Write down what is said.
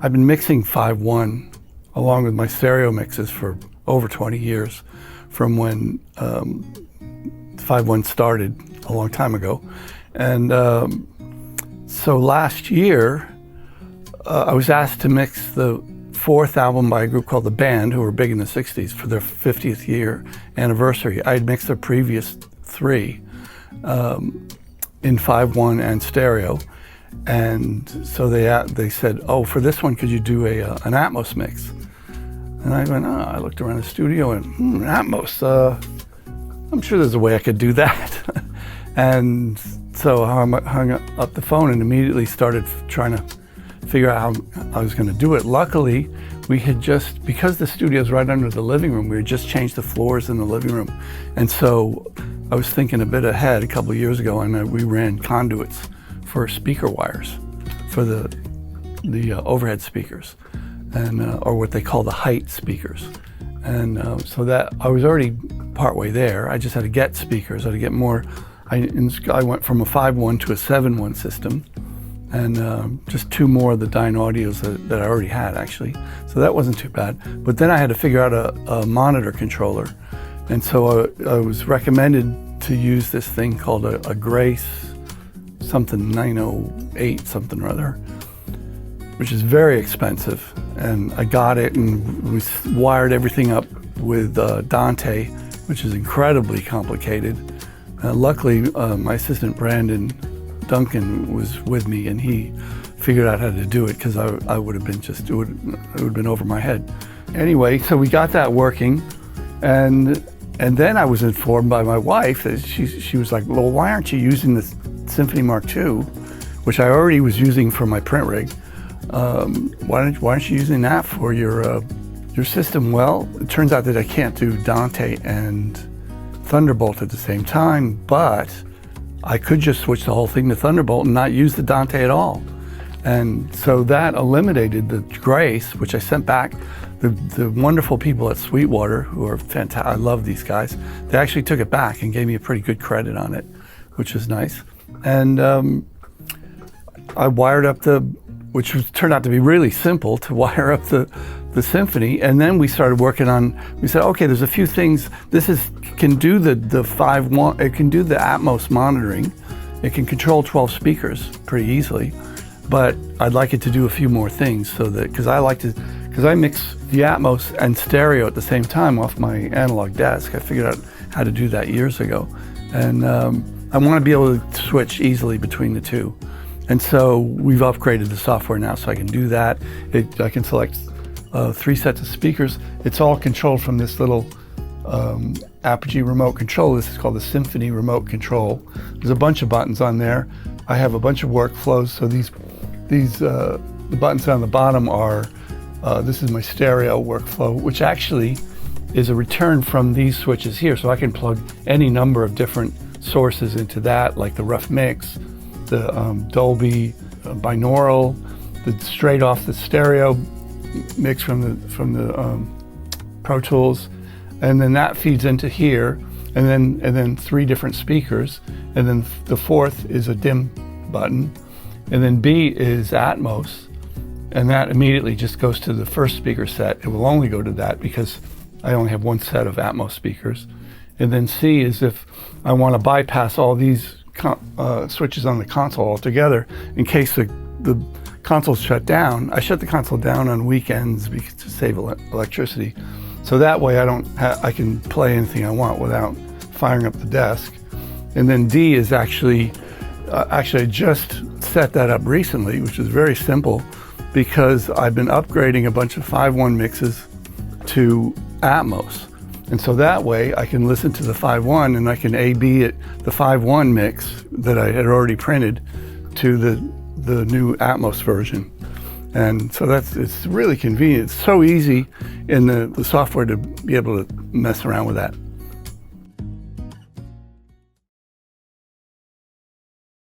I've been mixing 5.1 along with my stereo mixes for over 20 years, from when 5.1 started a long time ago. And so last year, I was asked to mix the fourth album by a group called The Band, who were big in the 60s, for their 50th year anniversary. I had mixed their previous three in 5.1 and stereo. And so they said, oh, for this one, could you do an Atmos mix? And I went, I looked around the studio and, Atmos, I'm sure there's a way I could do that. And so I hung up the phone and immediately started trying to figure out how I was going to do it. Luckily, we had just, because the studio's right under the living room, we had just changed the floors in the living room. And so I was thinking a bit ahead a couple of years ago, and we ran conduits for speaker wires for the overhead speakers, and or what they call the height speakers. And so that I was already partway there. I just had to get speakers. I had to get more. I went from a 5.1 to a 7.1 system, and just two more of the Dyne Audios that I already had, actually. So that wasn't too bad. But then I had to figure out a monitor controller. And so I was recommended to use this thing called a Grace something 908 something or other, which is very expensive. And I got it, and we wired everything up with Dante, which is incredibly complicated. Luckily, my assistant Brandon Duncan was with me, and he figured out how to do it, because I would have been it would have been over my head. Anyway, so we got that working, and then I was informed by my wife that she was like, well, why aren't you using this Symphony Mark II, which I already was using for my print rig? Why aren't you using that for your system? Well, it turns out that I can't do Dante and Thunderbolt at the same time, but I could just switch the whole thing to Thunderbolt and not use the Dante at all. And so that eliminated the Grace, which I sent back. The wonderful people at Sweetwater, who are fantastic, I love these guys, they actually took it back and gave me a pretty good credit on it, which was nice. And I wired up which turned out to be really simple, to wire up the Symphony. And then we started working on, we said, okay, there's a few things. Can do the 5.1, it can do the Atmos monitoring. It can control 12 speakers pretty easily. But I'd like it to do a few more things, so that, because I mix the Atmos and stereo at the same time off my analog desk. I figured out how to do that years ago. And I want to be able to switch easily between the two. And so we've upgraded the software now, so I can do that. I can select 3 sets of speakers. It's all controlled from this little Apogee remote control. This is called the Symphony remote control. There's a bunch of buttons on there. I have a bunch of workflows. So the buttons on the bottom are, this is my stereo workflow, which actually is a return from these switches here. So I can plug any number of different sources into that, like the rough mix, the Dolby binaural, the straight off the stereo mix from the Pro Tools, and then that feeds into here, and then 3 different speakers, and then the fourth is a dim button, and then B is Atmos, and that immediately just goes to the first speaker set. It will only go to that because I only have 1 set of Atmos speakers. And then C is if I want to bypass all these switches on the console altogether, in case the console's shut down. I shut the console down on weekends to save electricity. So that way I can play anything I want without firing up the desk. And then D is actually I just set that up recently, which is very simple, because I've been upgrading a bunch of 5.1 mixes to Atmos. And so that way I can listen to the 5.1 and I can A/B it, the 5.1 mix that I had already printed, to the new Atmos version. And so it's really convenient. It's so easy in the software to be able to mess around with that.